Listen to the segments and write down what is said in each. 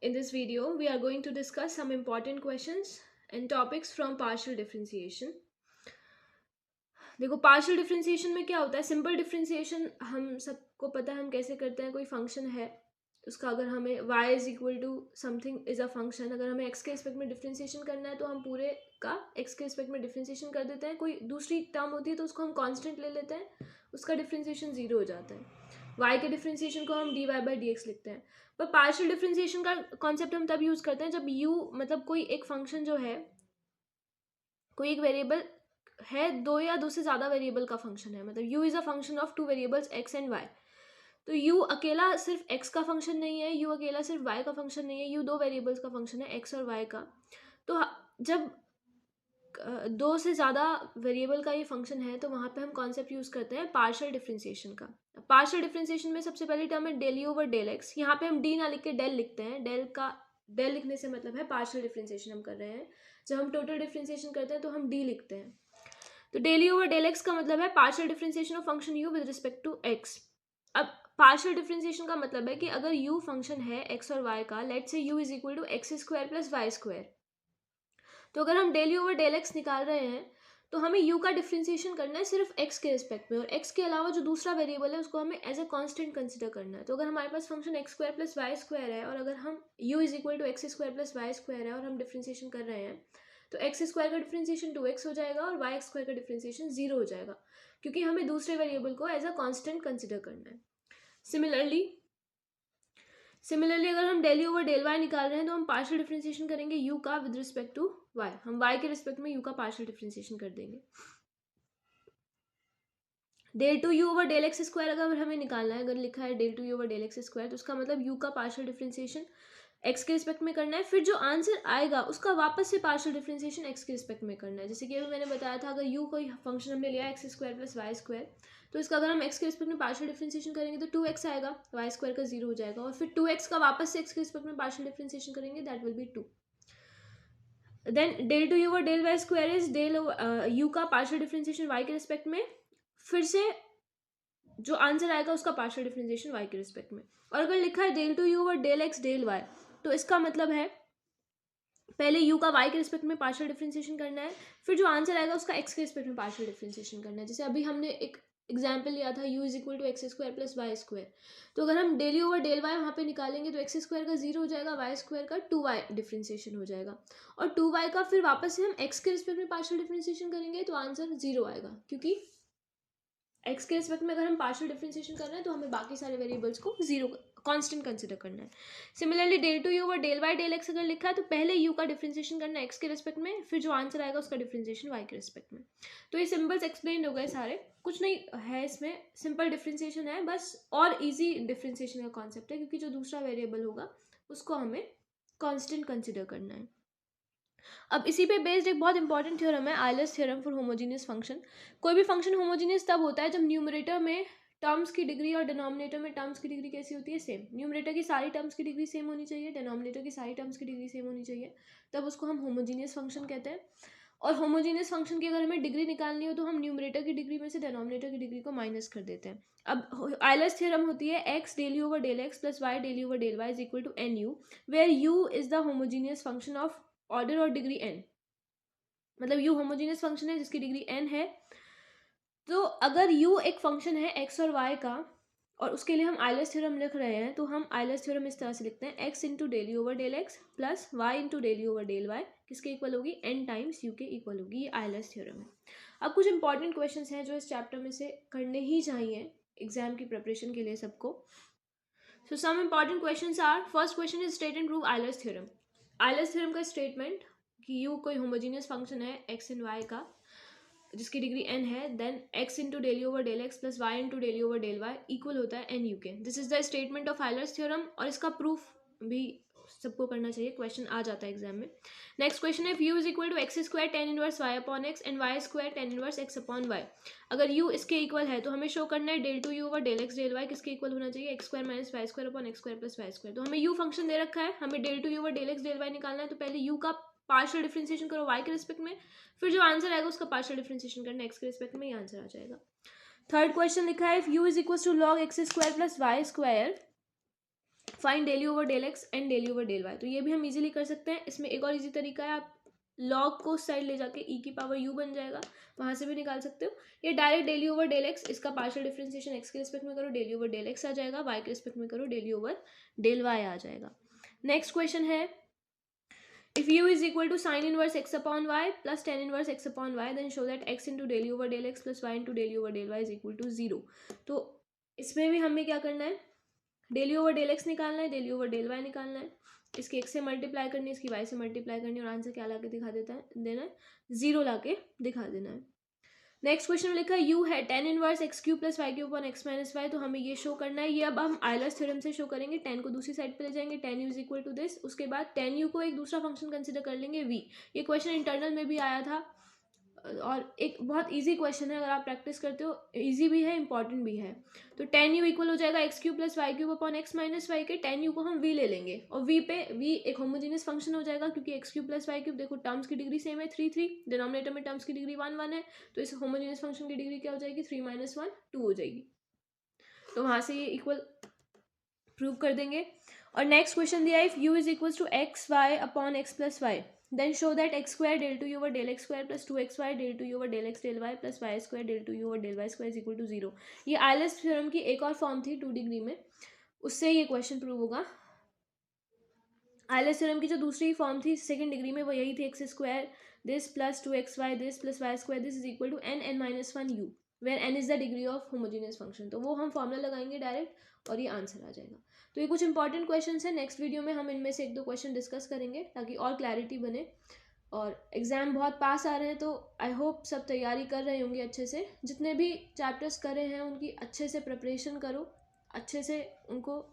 In this video, we are going to discuss some important questions and topics from partial differentiation. देखो partial differentiation में क्या होता है. Simple differentiation हम सबको पता है हम कैसे करते हैं. कोई फंक्शन है उसका अगर हमें y is equal to something is a function, अगर हमें x के रिस्पेक्ट में डिफरेंशिएशन करना है तो हम पूरे का x के रिस्पेक्ट में डिफरेंशिएशन कर देते हैं. कोई दूसरी टर्म होती है तो उसको हम कांस्टेंट ले लेते हैं, उसका डिफरेंशिएशन जीरो हो जाता है. y के डिफरेंशिएशन को हम dy बाई डी एक्स लिखते हैं. पर पार्शियल डिफरेंशिएशन का कॉन्सेप्ट हम तब यूज करते हैं जब u मतलब कोई एक फंक्शन जो है, कोई एक वेरिएबल है, दो या दो से ज़्यादा वेरिएबल का फंक्शन है. मतलब u is a function of two variables x and y. तो u अकेला सिर्फ x का फंक्शन नहीं है, u अकेला सिर्फ y का फंक्शन नहीं है, u दो वेरिएबल्स का फंक्शन है, x और y का. तो जब दो से ज़्यादा वेरिएबल का ये फंक्शन है तो वहाँ पे हम कॉन्सेप्ट यूज़ करते हैं पार्शियल डिफरेंशिएशन का. पार्शियल डिफरेंशिएशन में सबसे पहली टर्म है del you over del X. यहाँ पे हम डी ना लिख के डेल लिखते हैं. डेल लिखने से मतलब है पार्शियल डिफरेंशिएशन हम कर रहे हैं. जब हम टोटल डिफरेंशिएशन करते हैं तो हम डी लिखते हैं. तो del you over del X का मतलब है partial differentiation of function U with respect to X. अब पार्शियल डिफरेंशिएशन का मतलब है कि अगर यू फंक्शन है एक्स और वाई का, let's say U is equal to x square plus Y square, तो अगर हम del you over del X निकाल रहे हैं तो हमें u का डिफरेंशिएशन करना है सिर्फ x के रिस्पेक्ट में, और x के अलावा जो दूसरा वेरिएबल है उसको हमें एज ए कांस्टेंट कंसिडर करना है. तो अगर हमारे पास function x square plus Y square है और अगर हम u is equal to x square plus Y square है और हम डिफरेंशिएशन कर रहे हैं तो एक्स स्क्वायर का डिफरेंशिएशन 2x हो जाएगा और वाई स्क्वायर का डिफरेंशिएशन 0 हो जाएगा, क्योंकि हमें दूसरे वेरिएबल को एज अ कांस्टेंट कंसिडर करना है. सिमिलरली अगर हम del you over del Y निकाल रहे हैं तो हम पार्शियल डिफरेंशिएशन करेंगे u का विद रिस्पेक्ट टू y. हम y के रिस्पेक्ट में u का पार्शियल डिफरेंशिएशन कर देंगे. Del two U over del X square अगर हमें निकालना है, अगर लिखा है del two U over del X square, तो उसका मतलब u का पार्शियल डिफरेंशिएशन x के रिस्पेक्ट में करना है. फिर जो आंसर आएगा उसका वापस से पार्शियल डिफरेंशिएशन x के रिस्पेक्ट में करना है. जैसे कि अभी मैंने बताया था, अगर u कोई फंक्शन हमने लिया X square plus Y square, तो इसका अगर हम x के रिस्पेक्ट में पार्शियल डिफरेंशिएशन करेंगे तो 2x आएगा, वाई स्क्वायर का 0 हो जाएगा, और फिर 2x का वापस से x के रिस्पेक्ट में पार्शियल डिफरेंशिएशन करेंगे, that will be 2. Then del two U over del Y square is del u का पार्शियल डिफरेंशिएशन y के रिस्पेक्ट में, फिर से जो आंसर आएगा उसका पार्शियल डिफरेंशिएशन y के रिस्पेक्ट में. और अगर लिखा है del two U over del x del Y, तो इसका मतलब है पहले u का y के रिस्पेक्ट में पार्शियल डिफरेंशिएशन करना है, फिर जो आंसर आएगा उसका x के रिस्पेक्ट में पार्शियल डिफरेंशिएशन करना है. जैसे अभी हमने एक एग्जाम्पल लिया था u is equal to x square plus Y square, तो अगर हम del you over del Y वहाँ पे निकालेंगे तो एक्स स्क्वायर का 0 हो जाएगा, वाई स्क्वायर का 2y डिफरेंशिएशन हो जाएगा, और 2y का फिर वापस से हम x के रिस्पेक्ट में पार्शियल डिफरेंशिएशन करेंगे तो आंसर 0 आएगा, क्योंकि x के रिस्पेक्ट में अगर हम पार्शियल डिफरेंशिएशन कर रहे हैं तो हमें बाकी सारे वेरिएबल्स को 0 कांस्टेंट कंसिडर करना है. Similarly del two U over del Y del X अगर लिखा है तो पहले u का डिफरेंशिएशन करना है x के रिस्पेक्ट में, फिर जो आंसर आएगा उसका डिफरेंशिएशन y के रिस्पेक्ट में. तो ये सिंबल्स एक्सप्लेन हो गए सारे, कुछ नहीं है इसमें, सिंपल डिफरेंशिएशन है बस, और ईजी डिफरेंशिएशन का कॉन्सेप्ट है, क्योंकि जो दूसरा वेरिएबल होगा उसको हमें कांस्टेंट कंसिडर करना है. अब इसी पे बेस्ड एक बहुत इंपॉर्टेंट थ्योरम है, Euler's theorem for homogeneous function. कोई भी फंक्शन होमोजीनियस तब होता है जब न्यूमरेटर में टर्म्स की डिग्री और डिनोमिनेटर में टर्म्स की डिग्री कैसी होती है, सेम. न्यूमरेटर की सारी टर्म्स की डिग्री सेम होनी चाहिए, डिनोमिनेटर की सारी टर्म्स की डिग्री सेम होनी चाहिए, तब उसको हम होमोजीनियस फंक्शन कहते हैं. और होमोजीनियस फंक्शन की अगर हमें डिग्री निकालनी हो तो हम न्यूमरेटर की डिग्री में से डिनोमिनेटर की डिग्री को माइनस कर देते हैं. अब आयलर्स थ्योरम होती है X del you over del x plus Y del you over del Y is equal to N U, where U is the homogeneous function of order और degree n. मतलब u homogeneous function है जिसकी degree n है. तो अगर u एक function है x और y का और उसके लिए हम आयलर्स थ्योरम लिख रहे हैं, तो हम आयलर्स थ्योरम इस तरह से लिखते हैं, x into del you over del x plus Y into del you over del Y किसके इक्वल होगी, n टाइम्स u के इक्वल होगी. ये आयलर्स थ्योरम है. अब कुछ इंपॉर्टेंट क्वेश्चंस हैं जो इस चैप्टर में से करने ही चाहिए एग्जाम की प्रिपरेशन के लिए सबको. So some important questions are, first question is state and prove Euler's theorem. Euler's theorem का स्टेटमेंट कि u कोई होमोजीनियस फंक्शन है x एंड y का जिसकी डिग्री n है, then x into del you over del x plus Y into del you over del y equal होता है n u के. This is the statement of Euler's theorem, और इसका proof भी सबको करना चाहिए, क्वेश्चन आ जाता है एग्जाम में. नेक्स्ट क्वेश्चन है, if u is equal to x square tan inverse Y upon X and Y square tan inverse X upon Y. अगर u इसके इक्वल है तो हमें शो करना है del two U over del x del Y किसके इक्वल होना चाहिए, X square minus Y square upon X square plus Y square. तो हमें u फंक्शन दे रखा है, हमें del two U over del x del y निकालना है, तो पहले u का पार्शियल डिफरेंशिएशन करो y के रिस्पेक्ट में, फिर जो आंसर आएगा उसका पार्शियल डिफरेंशिएशन करना x के रिस्पेक्ट में, ये आंसर आ जाएगा. थर्ड क्वेश्चन लिखा है, if u is equal to log x square plus Y square find del you over del x and del you over del Y. तो ये भी हम इजीली कर सकते हैं। इसमें एक और इजी तरीका है, आप लॉग को उस साइड ले जाके ई की पावर यू बन जाएगा, वहाँ से भी निकाल सकते हो। ये direct del you over del x, इसका पार्शियल डिफरेंशिएशन एक्स के रिस्पेक्ट में करो, del you over del x आ जाएगा, वाई के रिस्पेक्ट में करो, del you over del y आ जाएगा। नेक्स्ट क्वेश्चन है, if u is equal to sin inverse x upon y plus tan inverse x upon y, then show that x into del u over del x plus y into del u over del y is equal to 0। तो इसमें भी हमें क्या करना है, del you over del x निकालना है, del you over del y निकालना है, इसकी x से मल्टीप्लाई करनी है, इसकी y से मल्टीप्लाई करनी है, और आंसर क्या लाके दिखा देना है, 0 लाके दिखा देना है। नेक्स्ट क्वेश्चन में लिखा है यू है tan inverse x cube plus y cube upon x minus y. तो हमें ये शो करना है, ये अब हम आयलर्स थ्योरम से शो करेंगे। tan को दूसरी साइड पे ले जाएंगे, tan u is equal to this, उसके बाद tan u को एक दूसरा फंक्शन कंसिडर कर लेंगे v। ये क्वेश्चन इंटरनल में भी आया था और एक बहुत इजी क्वेश्चन है, अगर आप प्रैक्टिस करते हो इजी भी है, इंपॉर्टेंट भी है। तो tan u इक्वल हो जाएगा x cube plus y cube upon x minus y के, tan u को हम v ले लेंगे और v पे v एक होमोजीनियस फंक्शन हो जाएगा, क्योंकि x cube plus y cube, देखो टर्म्स की डिग्री सेम है 3 3, डिनोमिनेटर में टर्म्स की डिग्री 1 1 है, तो इस होमोजीनियस फंक्शन की डिग्री क्या हो जाएगी, 3 - 1 2 हो जाएगी। तो वहाँ से ये इक्वल प्रूव कर देंगे। और नेक्स्ट क्वेश्चन दिया है, if u is equal to x y upon x plus y, then show that x square del 2u over del x square plus 2xy del 2u over del x del y plus y square del 2u over del y square is equal to 0। ये Euler's theorem की एक और form थी 2 degree में, उससे ये question prove होगा। Euler's theorem की जो दूसरी फॉर्म थी सेकंड डिग्री में, वो यही थी x square this plus 2xy this plus y square this is equal to n -1 u, where n is the degree of homogeneous function. तो वो हम फॉर्मूला लगाएंगे डायरेक्ट और ये आंसर आ जाएगा। तो ये कुछ इंपॉर्टेंट क्वेश्चन है, नेक्स्ट वीडियो में हम इनमें से 1-2 क्वेश्चन डिस्कस करेंगे ताकि और क्लैरिटी बने। और एग्ज़ाम बहुत पास आ रहे हैं, तो आई होप सब तैयारी कर रहे होंगे अच्छे से, जितने भी चैप्टर्स कर रहे हैं उनकी अच्छे से प्रिपरेशन करो, अच्छे से उनको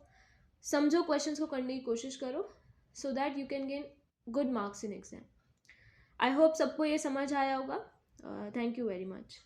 समझो, क्वेश्चंस को करने की कोशिश करो, so that you can gain good marks in exam. I hope सबको ये समझ आया होगा। Thank you very much.